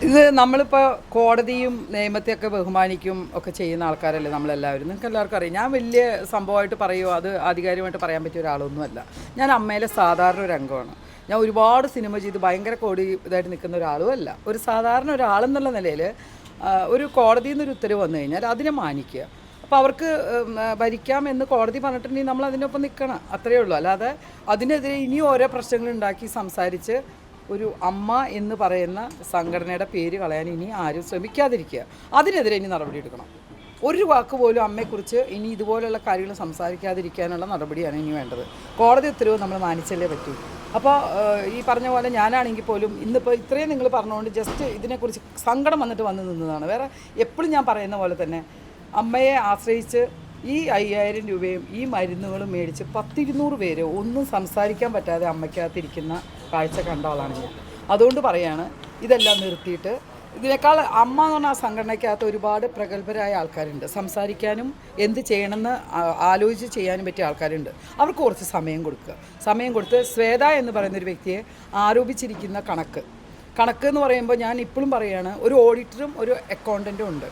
ഇത് നമ്മളിപ്പോൾ കോടതിയും നിയമത്തെയൊക്കെ ബഹുമാനിക്കും ഒക്കെ ചെയ്യുന്ന ആൾക്കാരല്ലേ നമ്മളെല്ലാവരും. നിങ്ങൾക്ക് എല്ലാവർക്കും അറിയാം, ഞാൻ വലിയ സംഭവമായിട്ട് പറയുമോ അത് ആധികാരികമായിട്ട് പറയാൻ പറ്റിയ ഒരാളൊന്നുമല്ല. ഞാൻ അമ്മയിലെ സാധാരണ ഒരു അംഗമാണ്. ഞാൻ ഒരുപാട് സിനിമ ചെയ്ത് ഭയങ്കര കോടി ഇതായിട്ട് നിൽക്കുന്ന ഒരാളും അല്ല. ഒരു സാധാരണ ഒരാളെന്നുള്ള നിലയിൽ ഒരു കോടതിയിൽ നിന്നൊരു ഉത്തരവ് വന്നു കഴിഞ്ഞാൽ അതിനെ മാനിക്കുക. അപ്പോൾ അവർക്ക് ഭരിക്കാം എന്ന് കോടതി പറഞ്ഞിട്ടുണ്ടെങ്കിൽ നമ്മൾ അതിനൊപ്പം നിൽക്കണം, അത്രയേ ഉള്ളൂ. അല്ലാതെ അതിനെതിരെ ഇനിയും ഓരോ പ്രശ്നങ്ങൾ ഉണ്ടാക്കി സംസാരിച്ച് ഒരു അമ്മ എന്ന് പറയുന്ന സംഘടനയുടെ പേര് കളയാൻ ഇനി ആരും ശ്രമിക്കാതിരിക്കുക. അതിനെതിരെ ഇനി നടപടി എടുക്കണം. ഒരു വാക്ക് പോലും അമ്മയെക്കുറിച്ച് ഇനി ഇതുപോലുള്ള കാര്യങ്ങൾ സംസാരിക്കാതിരിക്കാനുള്ള നടപടിയാണ് ഇനി വേണ്ടത്. കോടതി ഉത്തരവ് നമ്മൾ മാനിച്ചല്ലേ പറ്റൂ. അപ്പോൾ ഈ പറഞ്ഞ പോലെ ഞാനാണെങ്കിൽ പോലും ഇന്നിപ്പോൾ ഇത്രയും നിങ്ങൾ പറഞ്ഞുകൊണ്ട് ജസ്റ്റ് ഇതിനെക്കുറിച്ച് സങ്കടം വന്നിട്ട് വന്ന് നിന്നതാണ്. വേറെ എപ്പോഴും ഞാൻ പറയുന്ന പോലെ തന്നെ അമ്മയെ ആശ്രയിച്ച് ഈ 5000 രൂപയും ഈ മരുന്നുകളും മേടിച്ച് 10-200 പേര് ഒന്നും സംസാരിക്കാൻ പറ്റാതെ അമ്മയ്ക്കകത്തിരിക്കുന്ന കാഴ്ച കണ്ട ആളാണ് ഞാൻ. അതുകൊണ്ട് പറയാണ്, ഇതെല്ലാം നിർത്തിയിട്ട് ഇതിനേക്കാൾ അമ്മ എന്ന് പറഞ്ഞാൽ ആ സംഘടനയ്ക്കകത്ത് ഒരുപാട് പ്രഗത്ഭരായ ആൾക്കാരുണ്ട്. സംസാരിക്കാനും എന്ത് ചെയ്യണമെന്ന് ആലോചിച്ച് ചെയ്യാനും പറ്റിയ ആൾക്കാരുണ്ട്. അവർക്ക് കുറച്ച് സമയം കൊടുക്കുക. സമയം കൊടുത്ത് ശ്വേത എന്ന് പറയുന്നൊരു വ്യക്തിയെ ആരോപിച്ചിരിക്കുന്ന കണക്ക് എന്ന് പറയുമ്പോൾ ഞാൻ ഇപ്പോഴും പറയുകയാണ്, ഒരു ഓഡിറ്ററും ഒരു അക്കൗണ്ടൻറ്റും ഉണ്ട്.